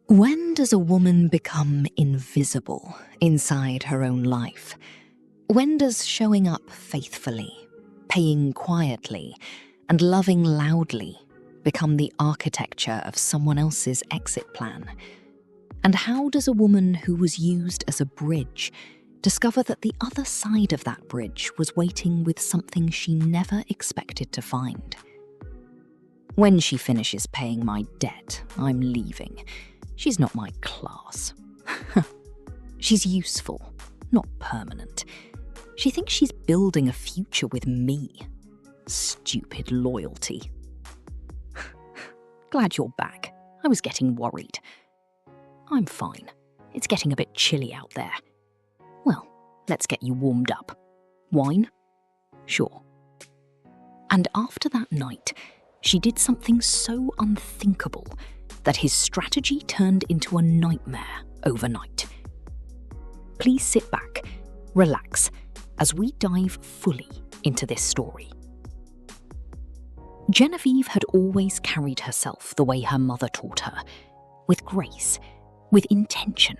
When does a woman become invisible inside her own life? When does showing up faithfully, paying quietly, and loving loudly become the architecture of someone else's exit plan? And how does a woman who was used as a bridge discover that the other side of that bridge was waiting with something she never expected to find? When she finishes paying my debt, I'm leaving. She's not my class. She's useful, not permanent. She thinks she's building a future with me. Stupid loyalty. Glad you're back. I was getting worried. I'm fine. It's getting a bit chilly out there. Well, let's get you warmed up. Wine? Sure. And after that night, she did something so unthinkable that his strategy turned into a nightmare overnight. Please sit back, relax, as we dive fully into this story. Genevieve had always carried herself the way her mother taught her, with grace, with intention,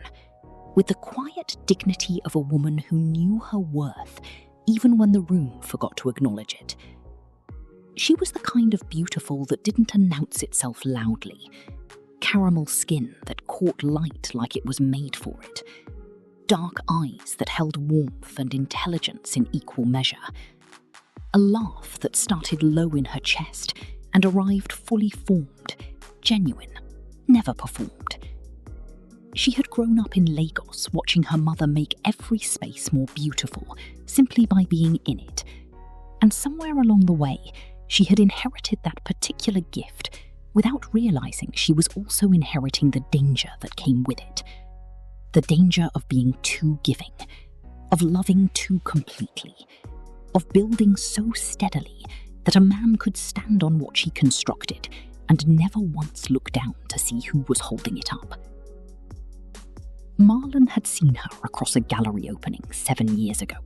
with the quiet dignity of a woman who knew her worth even when the room forgot to acknowledge it. She was the kind of beautiful that didn't announce itself loudly, caramel skin that caught light like it was made for it, dark eyes that held warmth and intelligence in equal measure, a laugh that started low in her chest and arrived fully formed, genuine, never performed. She had grown up in Lagos watching her mother make every space more beautiful simply by being in it, and somewhere along the way she had inherited that particular gift without realizing she was also inheriting the danger that came with it. The danger of being too giving, of loving too completely, of building so steadily that a man could stand on what she constructed and never once look down to see who was holding it up. Marlon had seen her across a gallery opening 7 years ago.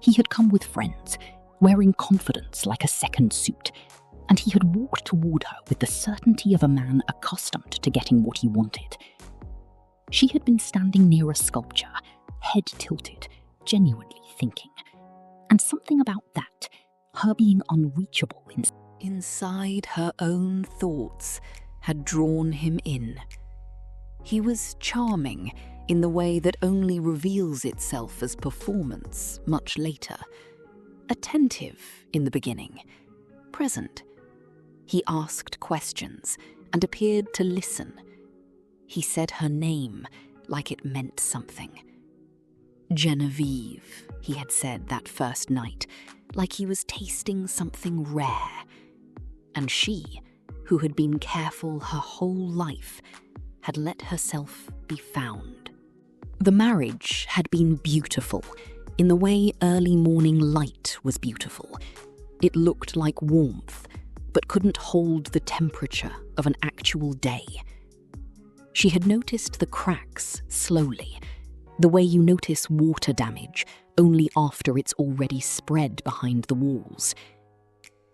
He had come with friends, wearing confidence like a second suit, and he had walked toward her with the certainty of a man accustomed to getting what he wanted. She had been standing near a sculpture, head tilted, genuinely thinking. And something about that, her being unreachable inside her own thoughts, had drawn him in. He was charming in the way that only reveals itself as performance much later. Attentive in the beginning, present. He asked questions and appeared to listen. He said her name like it meant something. Genevieve, he had said that first night, like he was tasting something rare. And she, who had been careful her whole life, had let herself be found. The marriage had been beautiful in the way early morning light was beautiful. It looked like warmth, but couldn't hold the temperature of an actual day. She had noticed the cracks slowly, the way you notice water damage only after it's already spread behind the walls.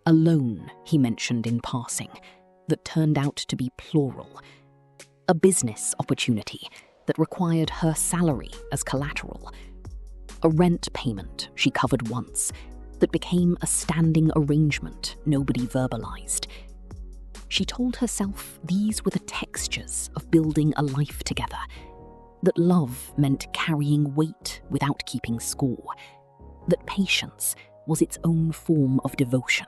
A loan, he mentioned in passing, that turned out to be plural. A business opportunity that required her salary as collateral. A rent payment she covered once that became a standing arrangement nobody verbalized. She told herself these were the textures of building a life together, that love meant carrying weight without keeping score, that patience was its own form of devotion.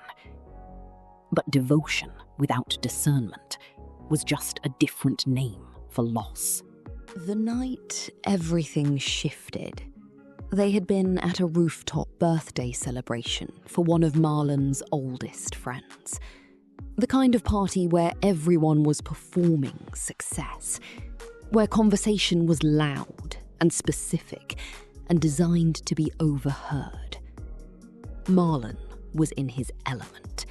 But devotion without discernment was just a different name for loss. The night everything shifted. They had been at a rooftop birthday celebration for one of Marlon's oldest friends. The kind of party where everyone was performing success, where conversation was loud and specific and designed to be overheard. Marlon was in his element.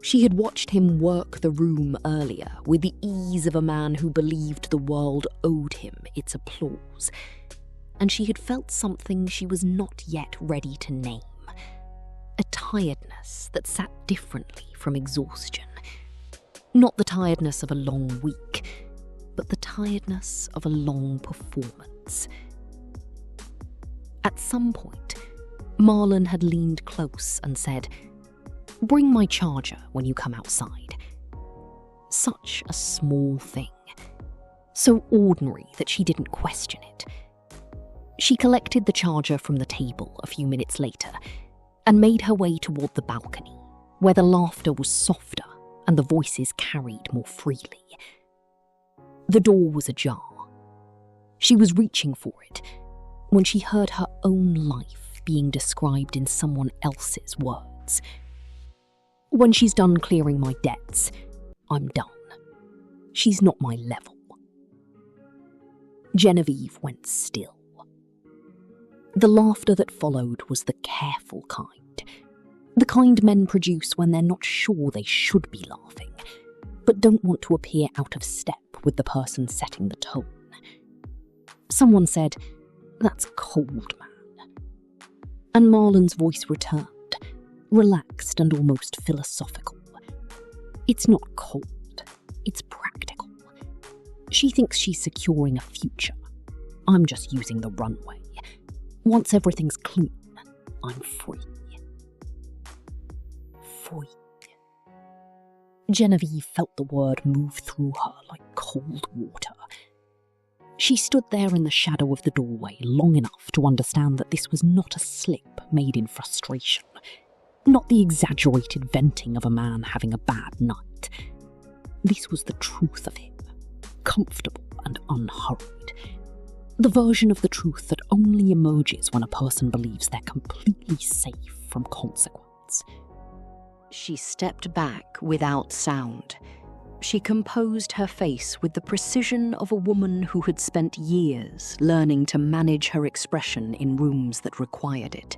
She had watched him work the room earlier with the ease of a man who believed the world owed him its applause. And she had felt something she was not yet ready to name. A tiredness that sat differently from exhaustion. Not the tiredness of a long week, but the tiredness of a long performance. At some point, Marlon had leaned close and said, "Bring my charger when you come outside." Such a small thing. So ordinary that she didn't question it. She collected the charger from the table a few minutes later and made her way toward the balcony, where the laughter was softer and the voices carried more freely. The door was ajar. She was reaching for it when she heard her own life being described in someone else's words. "When she's done clearing my debts, I'm done. She's not my level." Genevieve went still. The laughter that followed was the careful kind. The kind men produce when they're not sure they should be laughing, but don't want to appear out of step with the person setting the tone. Someone said, "That's cold, man." And Marlon's voice returned, relaxed and almost philosophical. "It's not cold, it's practical. She thinks she's securing a future. I'm just using the runway. Once everything's clean, I'm free." Free. Genevieve felt the word move through her like cold water. She stood there in the shadow of the doorway long enough to understand that this was not a slip made in frustration, not the exaggerated venting of a man having a bad night. This was the truth of him, comfortable and unhurried. The version of the truth that only emerges when a person believes they're completely safe from consequence. She stepped back without sound. She composed her face with the precision of a woman who had spent years learning to manage her expression in rooms that required it.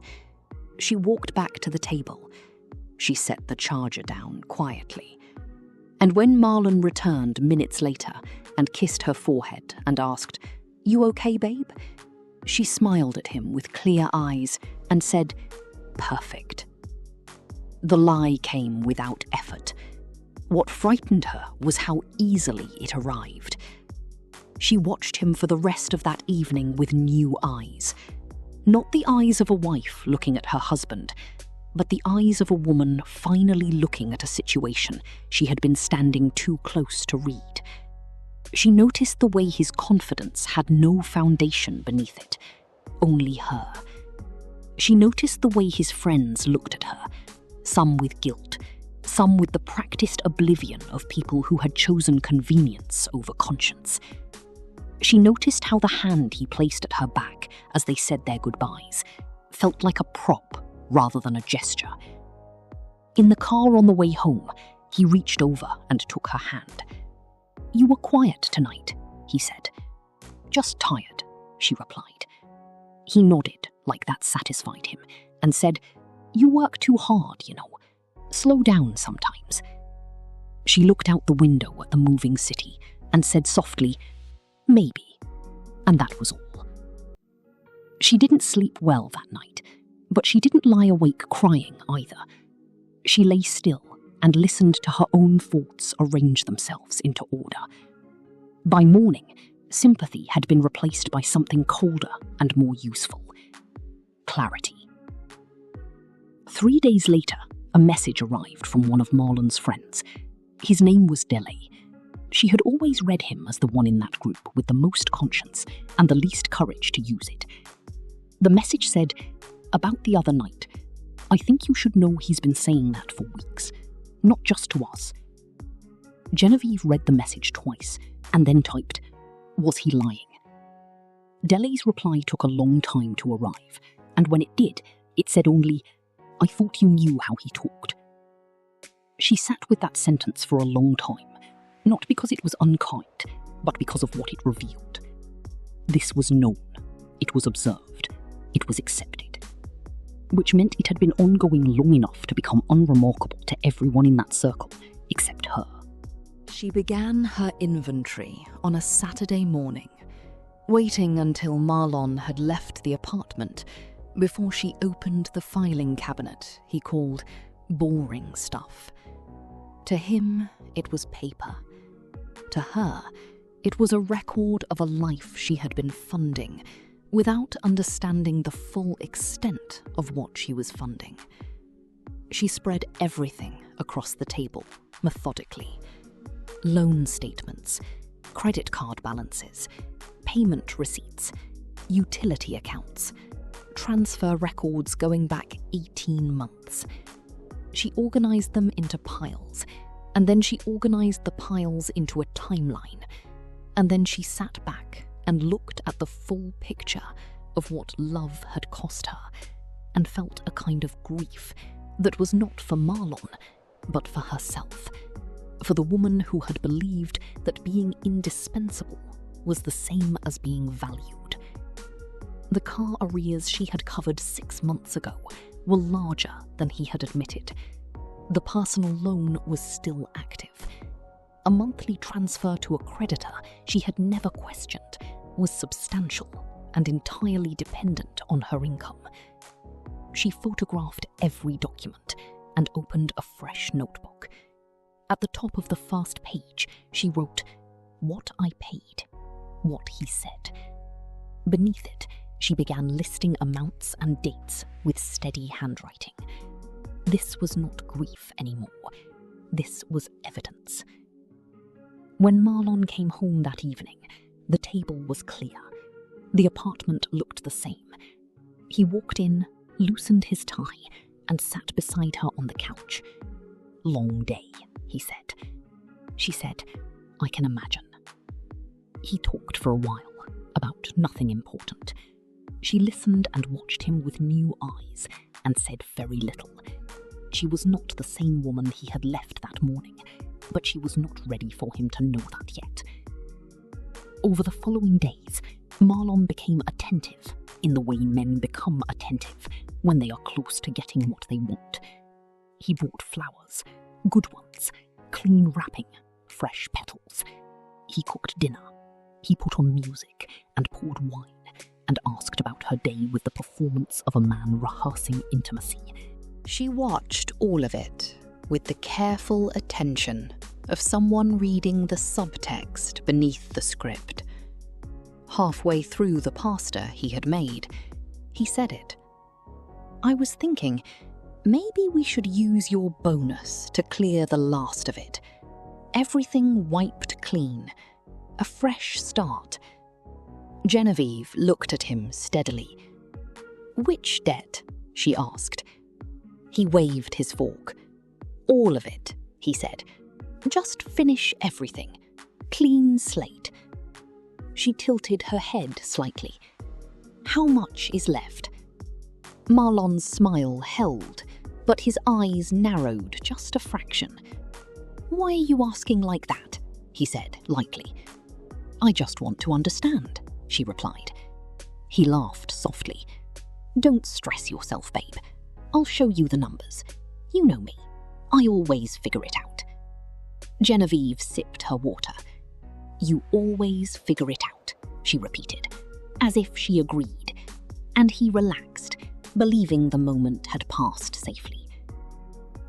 She walked back to the table. She set the charger down quietly. And when Marlon returned minutes later and kissed her forehead and asked, "You okay, babe?" she smiled at him with clear eyes and said, "Perfect." The lie came without effort. What frightened her was how easily it arrived. She watched him for the rest of that evening with new eyes. Not the eyes of a wife looking at her husband, but the eyes of a woman finally looking at a situation she had been standing too close to read. She noticed the way his confidence had no foundation beneath it, only her. She noticed the way his friends looked at her, some with guilt, some with the practiced oblivion of people who had chosen convenience over conscience. She noticed how the hand he placed at her back as they said their goodbyes felt like a prop rather than a gesture. In the car on the way home, he reached over and took her hand. "You were quiet tonight," he said. "Just tired," she replied. He nodded like that satisfied him and said, "You work too hard, you know. Slow down sometimes." She looked out the window at the moving city and said softly, "Maybe." And that was all. She didn't sleep well that night, but she didn't lie awake crying either. She lay still and listened to her own thoughts arrange themselves into order. By morning, sympathy had been replaced by something colder and more useful: clarity. 3 days later, a message arrived from one of Marlon's friends. His name was Dele. She had always read him as the one in that group with the most conscience and the least courage to use it. The message said, "About the other night, I think you should know he's been saying that for weeks, not just to us." Genevieve read the message twice and then typed, "Was he lying?" Dele's reply took a long time to arrive, and when it did, it said only, "I thought you knew how he talked." She sat with that sentence for a long time, not because it was unkind, but because of what it revealed. This was known, it was observed, it was accepted. Which meant it had been ongoing long enough to become unremarkable to everyone in that circle, except her. She began her inventory on a Saturday morning, waiting until Marlon had left the apartment before she opened the filing cabinet he called boring stuff. To him, it was paper. To her, It was a record of a life she had been funding, without understanding the full extent of what she was funding. She spread everything across the table, methodically. Loan statements, credit card balances, payment receipts, utility accounts, transfer records going back 18 months. She organized them into piles, and then she organized the piles into a timeline, and then she sat back and looked at the full picture of what love had cost her, and felt a kind of grief that was not for Marlon, but for herself, for the woman who had believed that being indispensable was the same as being valued. The car arrears she had covered 6 months ago were larger than he had admitted. The personal loan was still active. A monthly transfer to a creditor she had never questioned was substantial and entirely dependent on her income. She photographed every document and opened a fresh notebook. At the top of the first page, she wrote, "What I paid, what he said." Beneath it, she began listing amounts and dates with steady handwriting. This was not grief anymore. This was evidence. When Marlon came home that evening, the table was clear. The apartment looked the same. He walked in, loosened his tie, and sat beside her on the couch. "Long day," he said. She said, "I can imagine." He talked for a while, about nothing important. She listened and watched him with new eyes, and said very little. She was not the same woman he had left that morning, but she was not ready for him to know that yet. Over the following days, Marlon became attentive in the way men become attentive when they are close to getting what they want. He bought flowers, good ones, clean wrapping, fresh petals. He cooked dinner. He put on music and poured wine and asked about her day with the performance of a man rehearsing intimacy. She watched all of it with the careful attention of someone reading the subtext beneath the script. Halfway through the pasta he had made, he said it. "I was thinking, maybe we should use your bonus to clear the last of it. Everything wiped clean. A fresh start." Genevieve looked at him steadily. "Which debt?" she asked. He waved his fork. "All of it," he said. "Just finish everything. Clean slate." She tilted her head slightly. "How much is left?" Marlon's smile held, but his eyes narrowed just a fraction. "Why are you asking like that?" he said lightly. "I just want to understand," she replied. He laughed softly. "Don't stress yourself, babe. I'll show you the numbers. You know me. I always figure it out." Genevieve sipped her water. "You always figure it out," she repeated, as if she agreed, and he relaxed, believing the moment had passed safely.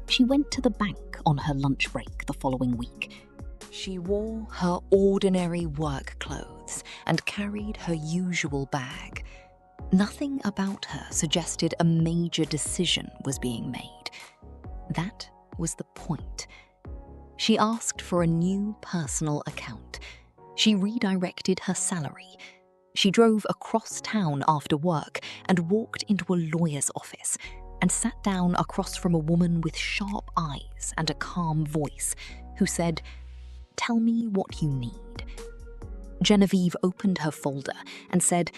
She went to the bank on her lunch break the following week. She wore her ordinary work clothes and carried her usual bag. Nothing about her suggested a major decision was being made. That was the point. She asked for a new personal account. She redirected her salary. She drove across town after work and walked into a lawyer's office and sat down across from a woman with sharp eyes and a calm voice who said, "Tell me what you need." Genevieve opened her folder and said,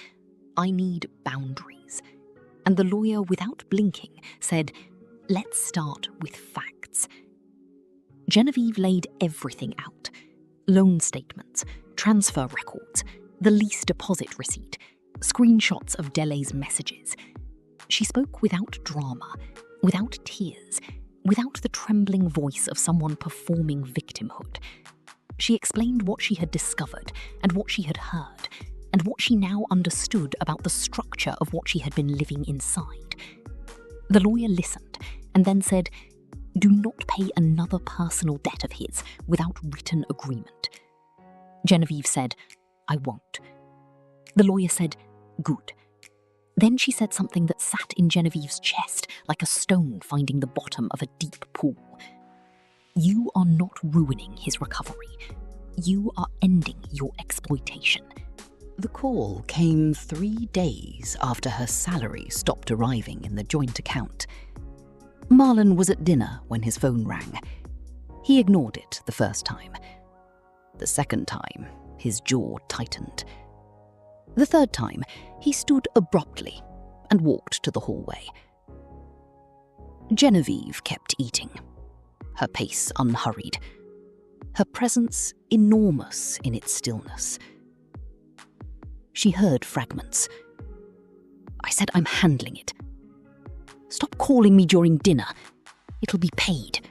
"I need boundaries." And the lawyer, without blinking, said, "Let's start with facts." Genevieve laid everything out. Loan statements, transfer records, the lease deposit receipt, screenshots of Dele's messages. She spoke without drama, without tears, without the trembling voice of someone performing victimhood. She explained what she had discovered and what she had heard, and what she now understood about the structure of what she had been living inside. The lawyer listened and then said, "Do not pay another personal debt of his without written agreement." Genevieve said, "I won't." The lawyer said, "Good." Then she said something that sat in Genevieve's chest like a stone finding the bottom of a deep pool. "You are not ruining his recovery. You are ending your exploitation." The call came 3 days after her salary stopped arriving in the joint account. Marlon was at dinner when his phone rang. He ignored it the first time. The second time, his jaw tightened. The third time, he stood abruptly and walked to the hallway. Genevieve kept eating, her pace unhurried, her presence enormous in its stillness. She heard fragments. "I said I'm handling it. Stop calling me during dinner. It'll be paid."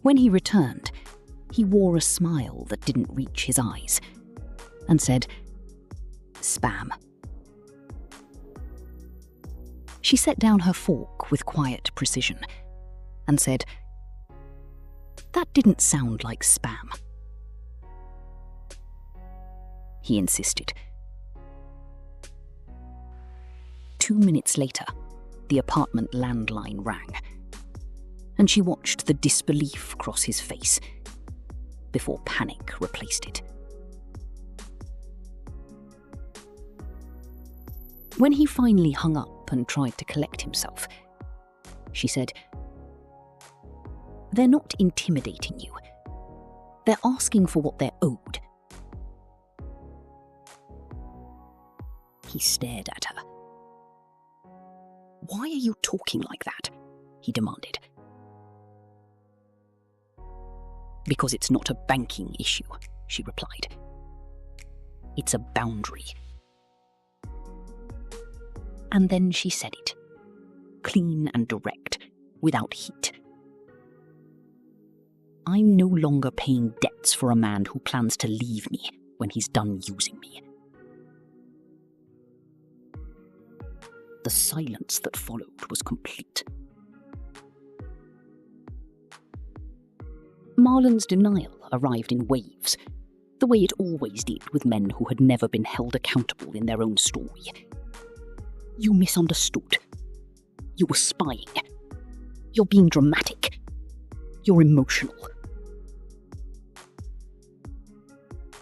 When he returned, he wore a smile that didn't reach his eyes and said, "Spam." She set down her fork with quiet precision and said, "That didn't sound like spam." He insisted. 2 minutes later, the apartment landline rang, and she watched the disbelief cross his face before panic replaced it. When he finally hung up and tried to collect himself, she said, "They're not intimidating you. They're asking for what they're owed." He stared at her. "Why are you talking like that?" he demanded. "Because it's not a banking issue," she replied. "It's a boundary." And then she said it, clean and direct, without heat. "I'm no longer paying debts for a man who plans to leave me when he's done using me." The silence that followed was complete. Marlon's denial arrived in waves, the way it always did with men who had never been held accountable in their own story. "You misunderstood. You were spying. You're being dramatic. You're emotional."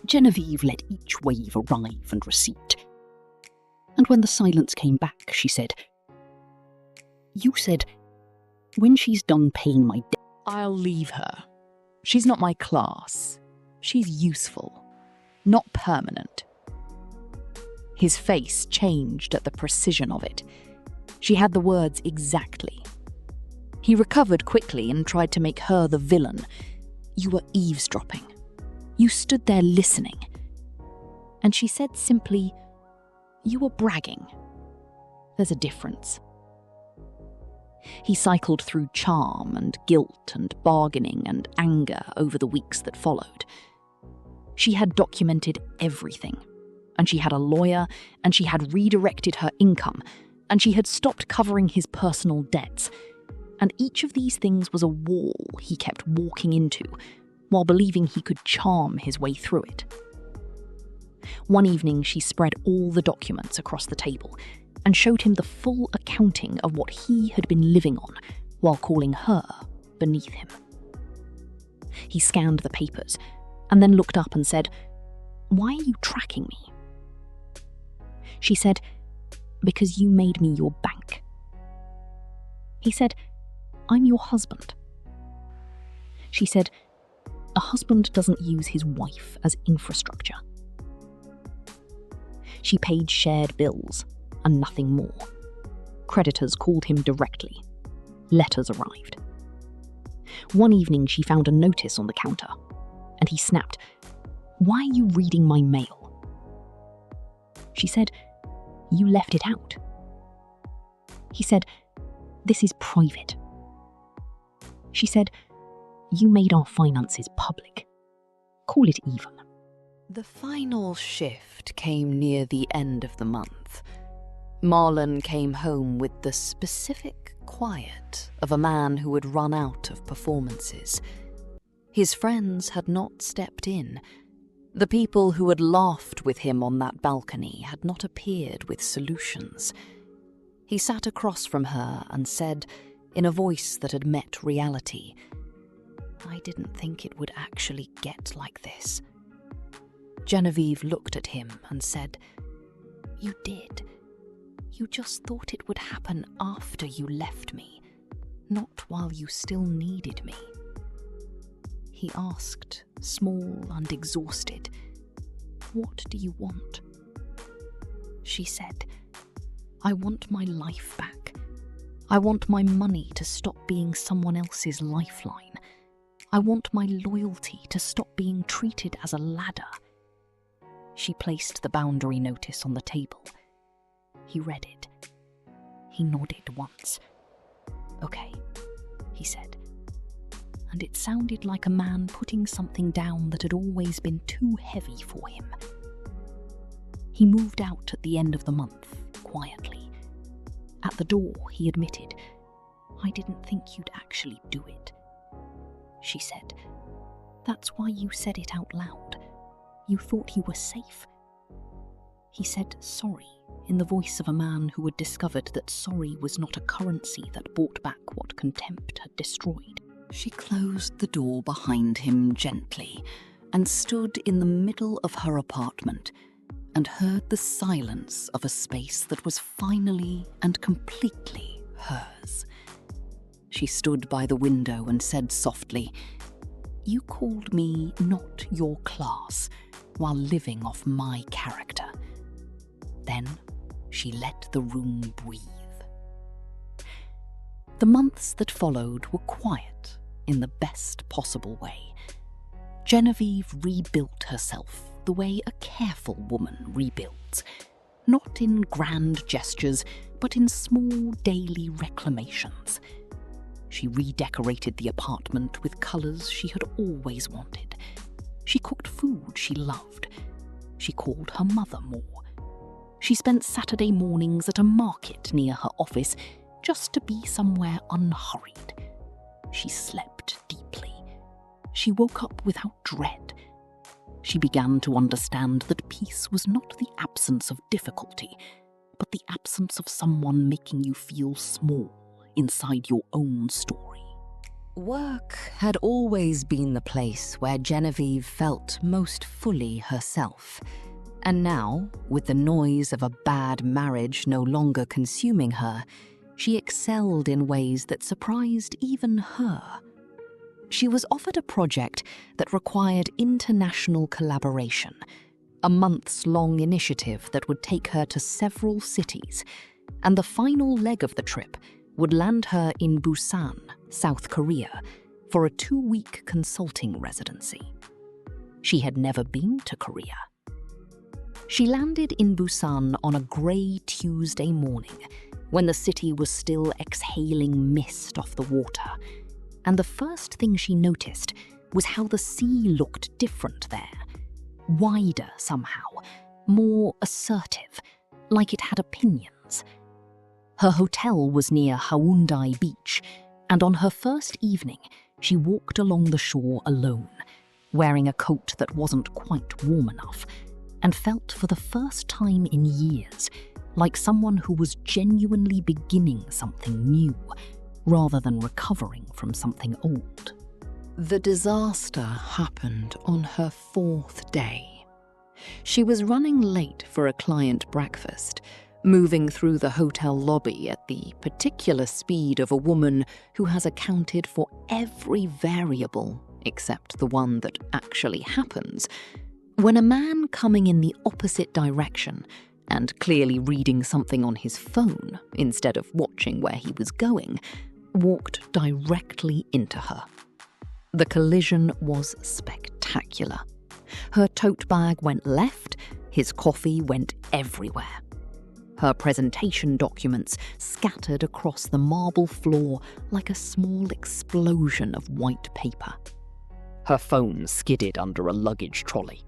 Genevieve let each wave arrive and recede. And when the silence came back, she said, "You said, when she's done paying my debt..." "I'll leave her. She's not my class. She's useful, not permanent." His face changed at the precision of it. She had the words exactly. He recovered quickly and tried to make her the villain. "You were eavesdropping. You stood there listening." And she said simply, "You were bragging. There's a difference." He cycled through charm and guilt and bargaining and anger over the weeks that followed. She had documented everything, and she had a lawyer, and she had redirected her income, and she had stopped covering his personal debts. And each of these things was a wall he kept walking into, while believing he could charm his way through it. One evening, she spread all the documents across the table and showed him the full accounting of what he had been living on while calling her beneath him. He scanned the papers and then looked up and said, "Why are you tracking me?" She said, "Because you made me your bank." He said, "I'm your husband." She said, "A husband doesn't use his wife as infrastructure." She paid shared bills and nothing more. Creditors called him directly. Letters arrived. One evening she found a notice on the counter, and he snapped, "Why are you reading my mail?" She said, "You left it out." He said, "This is private." She said, "You made our finances public. Call it even." The final shift came near the end of the month. Marlon came home with the specific quiet of a man who had run out of performances. His friends had not stepped in. The people who had laughed with him on that balcony had not appeared with solutions. He sat across from her and said, in a voice that had met reality, "I didn't think it would actually get like this." Genevieve looked at him and said, "You did. You just thought it would happen after you left me, not while you still needed me." He asked, small and exhausted, "What do you want?" She said, "I want my life back. I want my money to stop being someone else's lifeline. I want my loyalty to stop being treated as a ladder." She placed the boundary notice on the table. He read it. He nodded once. "Okay," he said. And it sounded like a man putting something down that had always been too heavy for him. He moved out at the end of the month, quietly. At the door, he admitted, "I didn't think you'd actually do it." She said, "That's why you said it out loud. You thought you were safe." He said sorry in the voice of a man who had discovered that sorry was not a currency that bought back what contempt had destroyed. She closed the door behind him gently and stood in the middle of her apartment and heard the silence of a space that was finally and completely hers. She stood by the window and said softly, "You called me not your class while living off my character." Then she let the room breathe. The months that followed were quiet in the best possible way. Genevieve rebuilt herself the way a careful woman rebuilds, not in grand gestures, but in small daily reclamations. She redecorated the apartment with colours she had always wanted. She cooked food she loved. She called her mother more. She spent Saturday mornings at a market near her office just to be somewhere unhurried. She slept deeply. She woke up without dread. She began to understand that peace was not the absence of difficulty, but the absence of someone making you feel small inside your own story. Work had always been the place where Genevieve felt most fully herself. And now, with the noise of a bad marriage no longer consuming her, she excelled in ways that surprised even her. She was offered a project that required international collaboration, a months-long initiative that would take her to several cities, and the final leg of the trip would land her in Busan, South Korea, for a 2-week consulting residency. She had never been to Korea. She landed in Busan on a grey Tuesday morning, when the city was still exhaling mist off the water, and the first thing she noticed was how the sea looked different there. Wider somehow, more assertive, like it had opinions. Her hotel was near Haeundae Beach, and on her first evening, she walked along the shore alone, wearing a coat that wasn't quite warm enough, and felt for the first time in years like someone who was genuinely beginning something new, rather than recovering from something old. The disaster happened on her 4th day. She was running late for a client breakfast, moving through the hotel lobby at the particular speed of a woman who has accounted for every variable except the one that actually happens, when a man coming in the opposite direction and clearly reading something on his phone instead of watching where he was going, walked directly into her. The collision was spectacular. Her tote bag went left, his coffee went everywhere. Her presentation documents scattered across the marble floor like a small explosion of white paper. Her phone skidded under a luggage trolley.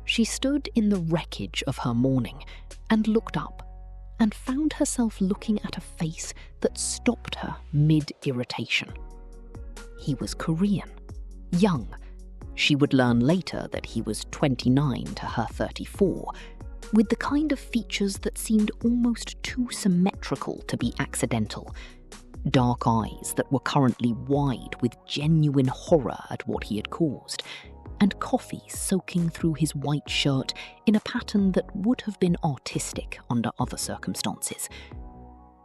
She stood in the wreckage of her morning and looked up and found herself looking at a face that stopped her mid-irritation. He was Korean, Young. She would learn later that he was 29 to her 34, with the kind of features that seemed almost too symmetrical to be accidental. Dark eyes that were currently wide with genuine horror at what he had caused, and coffee soaking through his white shirt in a pattern that would have been artistic under other circumstances.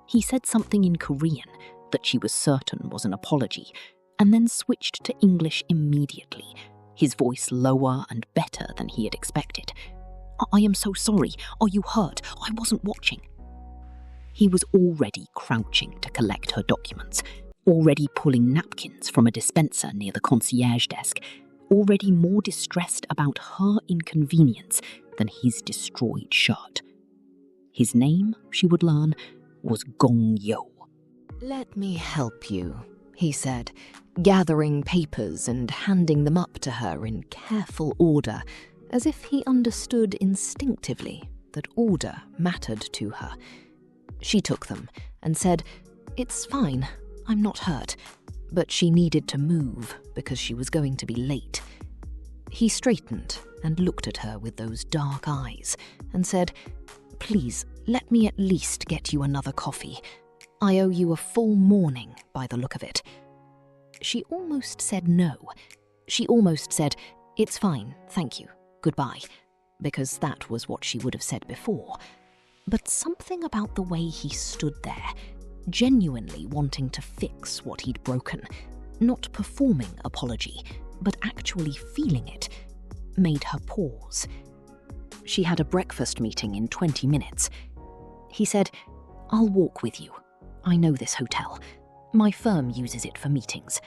He said something in Korean that she was certain was an apology, and then switched to English immediately, his voice lower and better than he had expected. "I am so sorry. Are you hurt? I wasn't watching." He was already crouching to collect her documents, already pulling napkins from a dispenser near the concierge desk, already more distressed about her inconvenience than his destroyed shirt. His name, she would learn, was Gong Yo. "Let me help you," he said, gathering papers and handing them up to her in careful order, as if he understood instinctively that order mattered to her. She took them and said, "It's fine, I'm not hurt," but she needed to move because she was going to be late. He straightened and looked at her with those dark eyes and said, "Please, let me at least get you another coffee. I owe you a full morning by the look of it." She almost said no. She almost said, "It's fine, thank you, goodbye," because that was what she would have said before. But something about the way he stood there, genuinely wanting to fix what he'd broken, not performing apology, but actually feeling it, made her pause. She had a breakfast meeting in 20 minutes. He said, "I'll walk with you. I know this hotel. My firm uses it for meetings.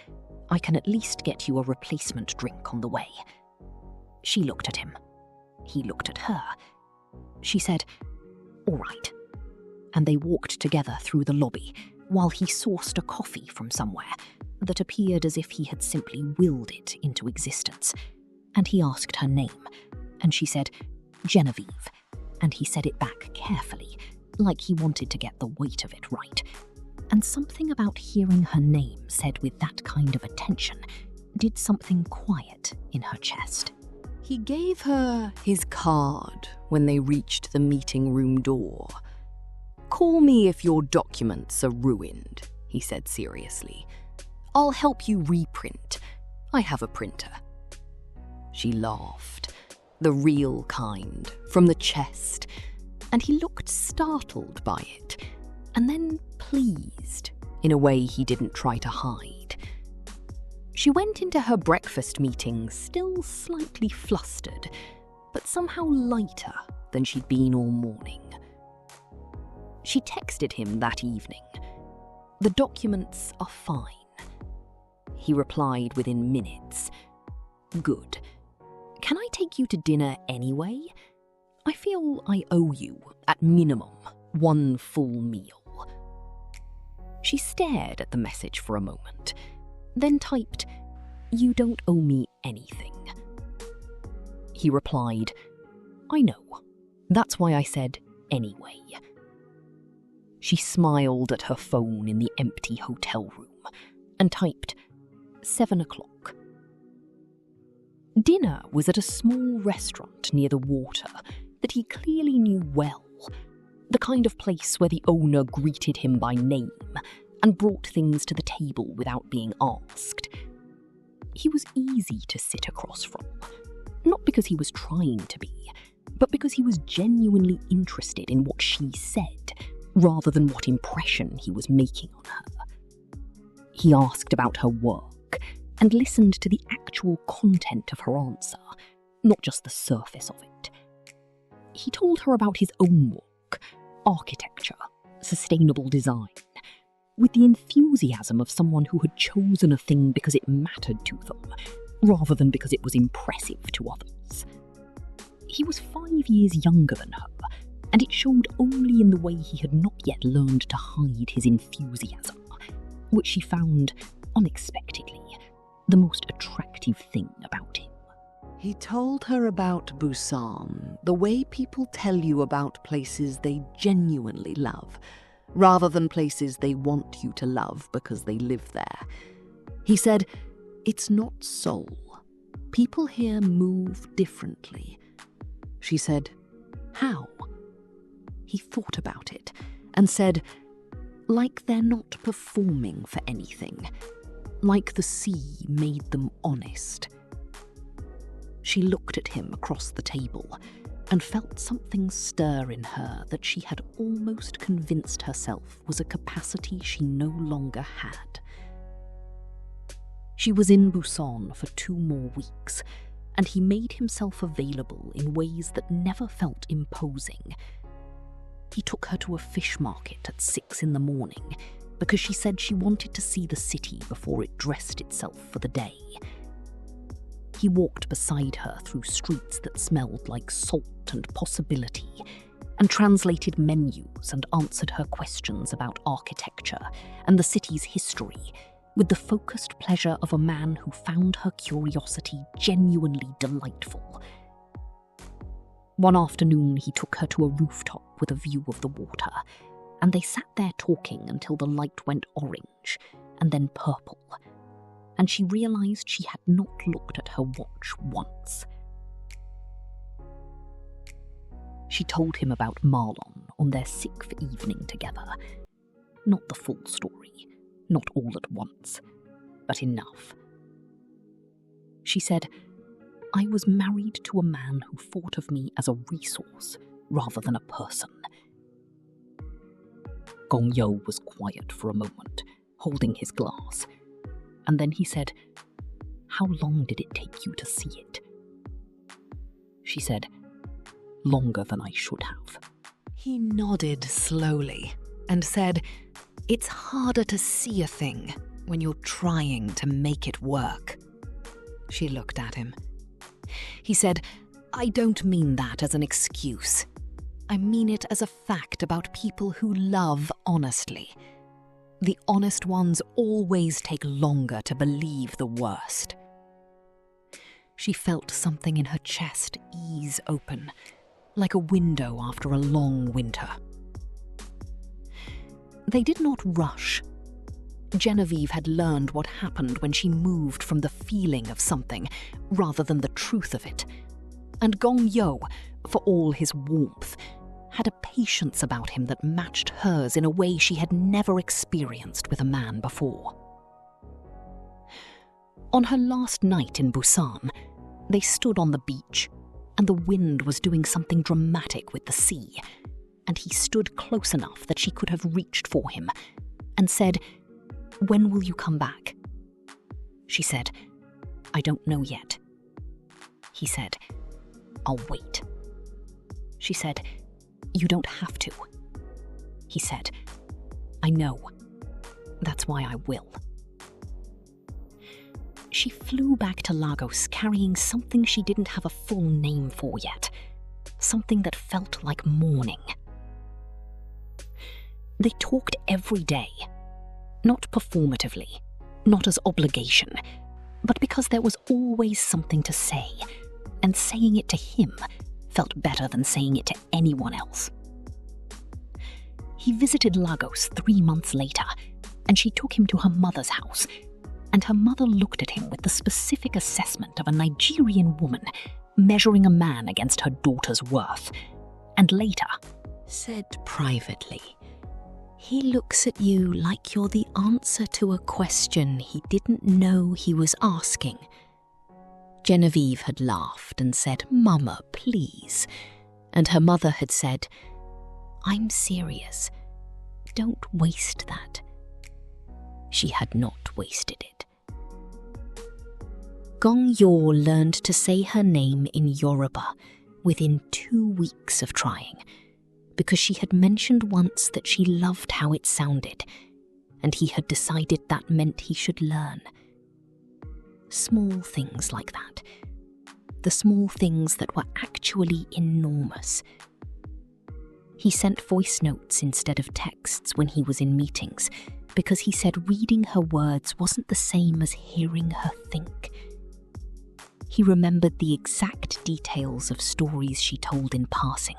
I can at least get you a replacement drink on the way." She looked at him. He looked at her. She said, "All right." And they walked together through the lobby while he sourced a coffee from somewhere that appeared as if he had simply willed it into existence. And he asked her name, and she said, "Genevieve," and he said it back carefully, like he wanted to get the weight of it right. And something about hearing her name said with that kind of attention did something quiet in her chest. He gave her his card when they reached the meeting room door. "Call me if your documents are ruined," he said seriously. "I'll help you reprint. I have a printer." She laughed, the real kind, from the chest, and he looked startled by it, and then pleased, in a way he didn't try to hide. She went into her breakfast meeting still slightly flustered, but somehow lighter than she'd been all morning. She texted him that evening, "The documents are fine." He replied within minutes, "Good. Can I take you to dinner anyway? I feel I owe you, at minimum, one full meal." She stared at the message for a moment, then typed, "You don't owe me anything." He replied, "I know. That's why I said anyway." She smiled at her phone in the empty hotel room and typed, 7 o'clock. Dinner was at a small restaurant near the water that he clearly knew well, the kind of place where the owner greeted him by name and brought things to the table without being asked. He was easy to sit across from, not because he was trying to be, but because he was genuinely interested in what she said, rather than what impression he was making on her. He asked about her work and listened to the actual content of her answer, not just the surface of it. He told her about his own work, architecture, sustainable design, with the enthusiasm of someone who had chosen a thing because it mattered to them, rather than because it was impressive to others. He was 5 years younger than her, and it showed only in the way he had not yet learned to hide his enthusiasm, which she found, unexpectedly, the most attractive thing about him. He told her about Busan, the way people tell you about places they genuinely love, rather than places they want you to love because they live there. He said, It's not soul. People here move differently. She said, how? He thought about it and said, like they're not performing for anything. Like the sea made them honest. She looked at him across the table and felt something stir in her that she had almost convinced herself was a capacity she no longer had. She was in Busan for 2 more weeks, and he made himself available in ways that never felt imposing. He took her to a fish market at 6 in the morning because she said she wanted to see the city before it dressed itself for the day. He walked beside her through streets that smelled like salt and possibility, and translated menus and answered her questions about architecture and the city's history with the focused pleasure of a man who found her curiosity genuinely delightful. One afternoon, he took her to a rooftop with a view of the water, and they sat there talking until the light went orange and then purple, and she realized she had not looked at her watch once. She told him about Marlon on their 6th evening together. Not the full story, not all at once, but enough. She said, I was married to a man who thought of me as a resource rather than a person. Gong Yo was quiet for a moment, holding his glass, and then he said, how long did it take you to see it? She said, longer than I should have. He nodded slowly and said, it's harder to see a thing when you're trying to make it work. She looked at him. He said, I don't mean that as an excuse. I mean it as a fact about people who love honestly. The honest ones always take longer to believe the worst. She felt something in her chest ease open, like a window after a long winter. They did not rush. Genevieve had learned what happened when she moved from the feeling of something rather than the truth of it. And Gong Yo, for all his warmth, had a patience about him that matched hers in a way she had never experienced with a man before. On her last night in Busan, they stood on the beach, and the wind was doing something dramatic with the sea, and he stood close enough that she could have reached for him and said, when will you come back? She said, I don't know yet. He said, I'll wait. She said, you don't have to. He said, I know. That's why I will. She flew back to Lagos carrying something she didn't have a full name for yet. Something that felt like mourning. They talked every day. Not performatively, not as obligation, but because there was always something to say, and saying it to him felt better than saying it to anyone else. He visited Lagos 3 months later, and she took him to her mother's house, and her mother looked at him with the specific assessment of a Nigerian woman measuring a man against her daughter's worth, and later said privately, he looks at you like you're the answer to a question he didn't know he was asking. Genevieve had laughed and said, Mama, please. And her mother had said, I'm serious. Don't waste that. She had not wasted it. Gong Yo learned to say her name in Yoruba within 2 weeks of trying, because she had mentioned once that she loved how it sounded, and he had decided that meant he should learn. Small things like that. The small things that were actually enormous. He sent voice notes instead of texts when he was in meetings, because he said reading her words wasn't the same as hearing her think. He remembered the exact details of stories she told in passing,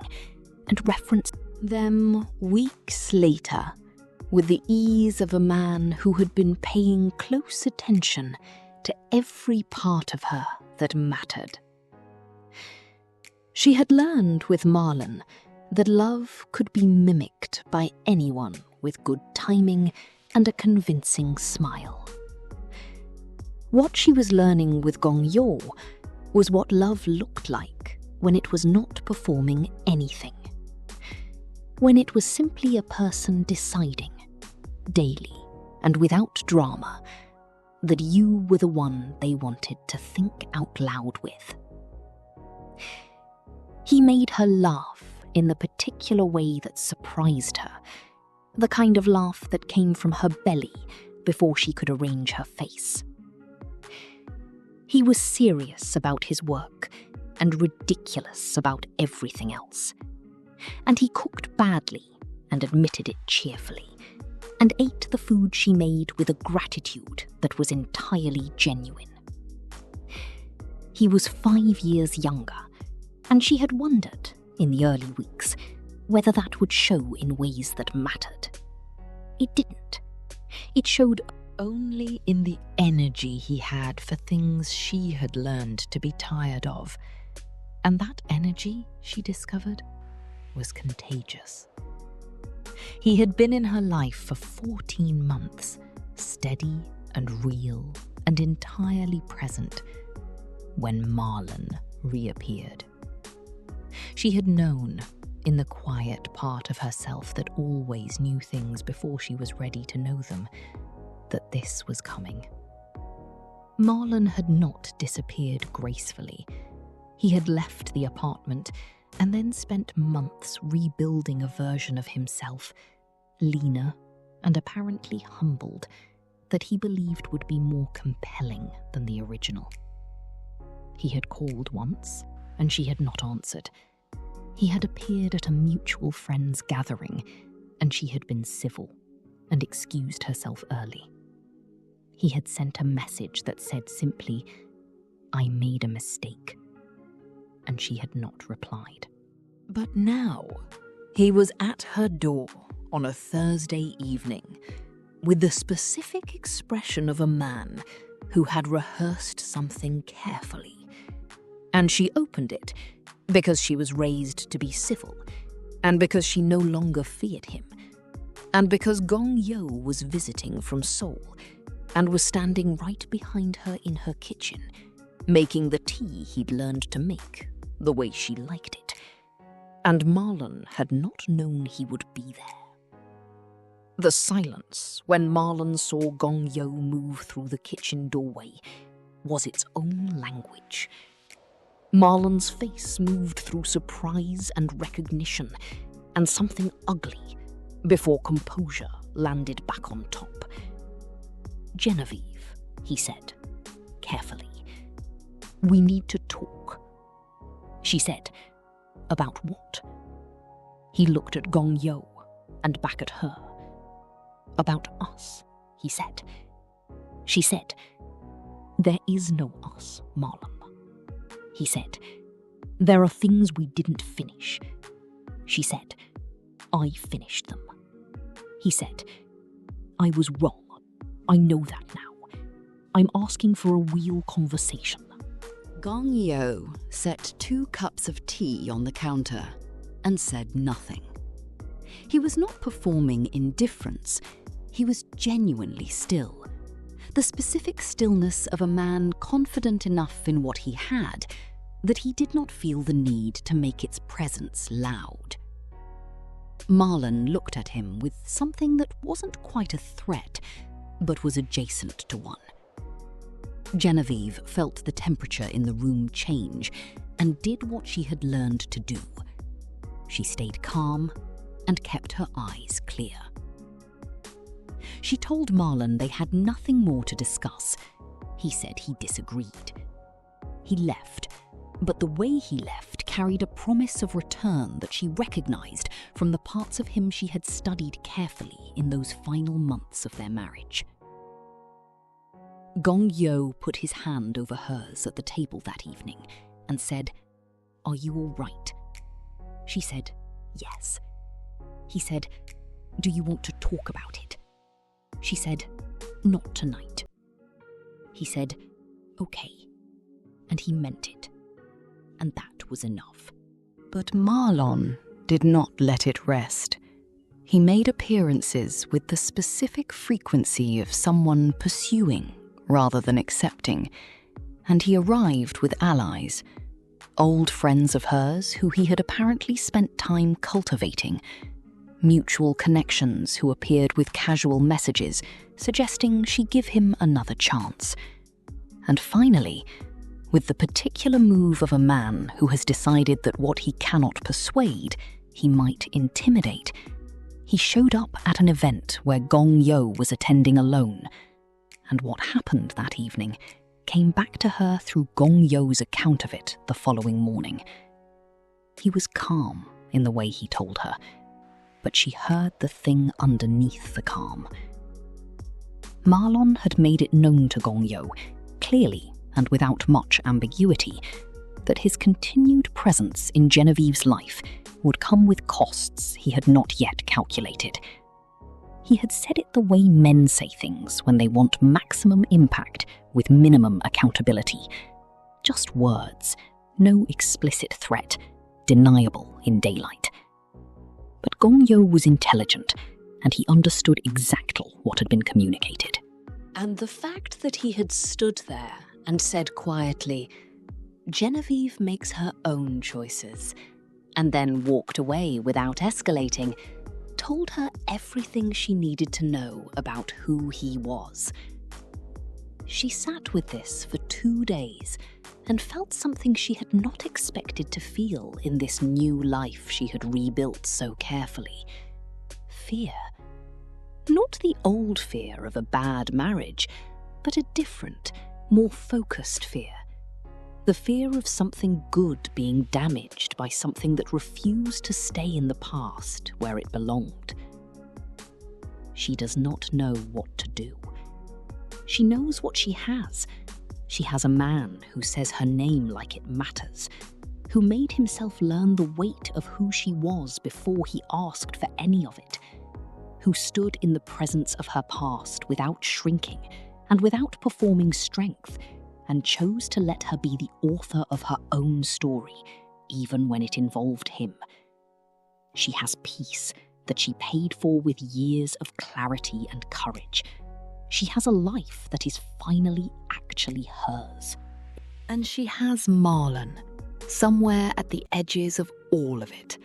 and referenced them weeks later with the ease of a man who had been paying close attention to every part of her that mattered. She had learned with Marlon that love could be mimicked by anyone with good timing and a convincing smile. What she was learning with Gong Yoo was what love looked like when it was not performing anything. When it was simply a person deciding, daily and without drama, that you were the one they wanted to think out loud with. He made her laugh in the particular way that surprised her, the kind of laugh that came from her belly before she could arrange her face. He was serious about his work and ridiculous about everything else. And he cooked badly and admitted it cheerfully, and ate the food she made with a gratitude that was entirely genuine. He was 5 years younger, and she had wondered, in the early weeks, whether that would show in ways that mattered. It didn't. It showed only in the energy he had for things she had learned to be tired of. And that energy, she discovered, was contagious. He had been in her life for 14 months, steady and real and entirely present, when Marlon reappeared. She had known, in the quiet part of herself that always knew things before she was ready to know them, that this was coming. Marlon had not disappeared gracefully. He had left the apartment and then spent months rebuilding a version of himself, leaner and apparently humbled, that he believed would be more compelling than the original. He had called once, and she had not answered. He had appeared at a mutual friend's gathering, and she had been civil and excused herself early. He had sent a message that said simply, "I made a mistake," and she had not replied. But now, he was at her door on a Thursday evening, with the specific expression of a man who had rehearsed something carefully. And she opened it because she was raised to be civil, and because she no longer feared him, and because Gong Yoo was visiting from Seoul and was standing right behind her in her kitchen, making the tea he'd learned to make the way she liked it. And Marlon had not known he would be there. The silence when Marlon saw Gong Yoo move through the kitchen doorway was its own language. Marlon's face moved through surprise and recognition and something ugly before composure landed back on top. "Genevieve," he said, carefully, "we need to talk." She said, "About what?" He looked at Gong Yoo and back at her. "About us," he said. She said, "There is no us, Marlon." He said, "There are things we didn't finish." She said, "I finished them." He said, "I was wrong. I know that now. I'm asking for a real conversation." Gong Yoo set 2 cups of tea on the counter and said nothing. He was not performing indifference. He was genuinely still. The specific stillness of a man confident enough in what he had that he did not feel the need to make its presence loud. Marlon looked at him with something that wasn't quite a threat, but was adjacent to one. Genevieve felt the temperature in the room change and did what she had learned to do. She stayed calm and kept her eyes clear. She told Marlon they had nothing more to discuss. He said he disagreed. He left, but the way he left carried a promise of return that she recognized from the parts of him she had studied carefully in those final months of their marriage. Gong Yoo put his hand over hers at the table that evening and said, "Are you all right?" She said, "Yes." He said, "Do you want to talk about it?" She said, "Not tonight." He said, okay. And he meant it. And that was enough. But Marlon did not let it rest. He made appearances with the specific frequency of someone pursuing rather than accepting, and he arrived with allies, old friends of hers who he had apparently spent time cultivating, mutual connections who appeared with casual messages suggesting she give him another chance. And finally, with the particular move of a man who has decided that what he cannot persuade, he might intimidate, he showed up at an event where Gong Yo was attending alone, and what happened that evening came back to her through Gong Yo's account of it the following morning. He was calm in the way he told her, but she heard the thing underneath the calm. Marlon had made it known to Gong Yo, clearly and without much ambiguity, that his continued presence in Genevieve's life would come with costs he had not yet calculated. He had said it the way men say things when they want maximum impact with minimum accountability. Just words, no explicit threat, deniable in daylight. But Gong Yo was intelligent, and he understood exactly what had been communicated. And the fact that he had stood there and said quietly, "Genevieve makes her own choices," and then walked away without escalating, told her everything she needed to know about who he was. She sat with this for 2 days and felt something she had not expected to feel in this new life she had rebuilt so carefully. Fear. Not the old fear of a bad marriage, but a different, more focused fear. The fear of something good being damaged by something that refused to stay in the past where it belonged. She does not know what to do. She knows what she has. She has a man who says her name like it matters, who made himself learn the weight of who she was before he asked for any of it, who stood in the presence of her past without shrinking and without performing strength, and chose to let her be the author of her own story, even when it involved him. She has peace that she paid for with years of clarity and courage. She has a life that is finally actually hers. And she has Marlon, somewhere at the edges of all of it,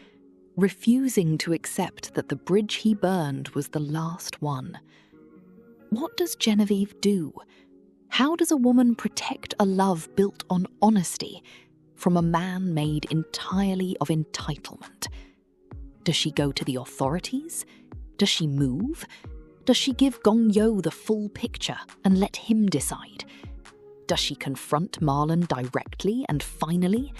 refusing to accept that the bridge he burned was the last one. What does Genevieve do? How does a woman protect a love built on honesty from a man made entirely of entitlement? Does she go to the authorities? Does she move? Does she give Gong Yo the full picture and let him decide? Does she confront Marlon directly and finally?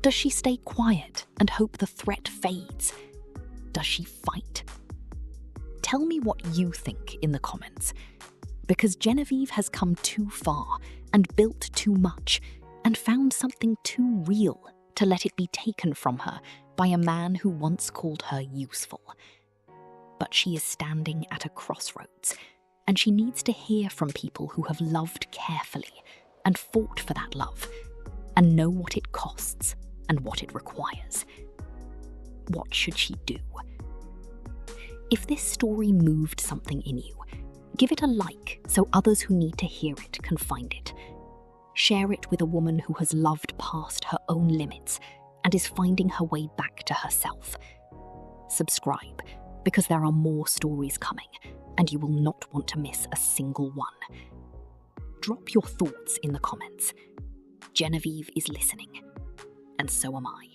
Does she stay quiet and hope the threat fades? Does she fight? Tell me what you think in the comments. Because Genevieve has come too far and built too much and found something too real to let it be taken from her by a man who once called her useful. But she is standing at a crossroads, and she needs to hear from people who have loved carefully and fought for that love and know what it costs and what it requires. What should she do? If this story moved something in you, give it a like so others who need to hear it can find it. Share it with a woman who has loved past her own limits and is finding her way back to herself. Subscribe, because there are more stories coming, and you will not want to miss a single one. Drop your thoughts in the comments. Genevieve is listening, and so am I.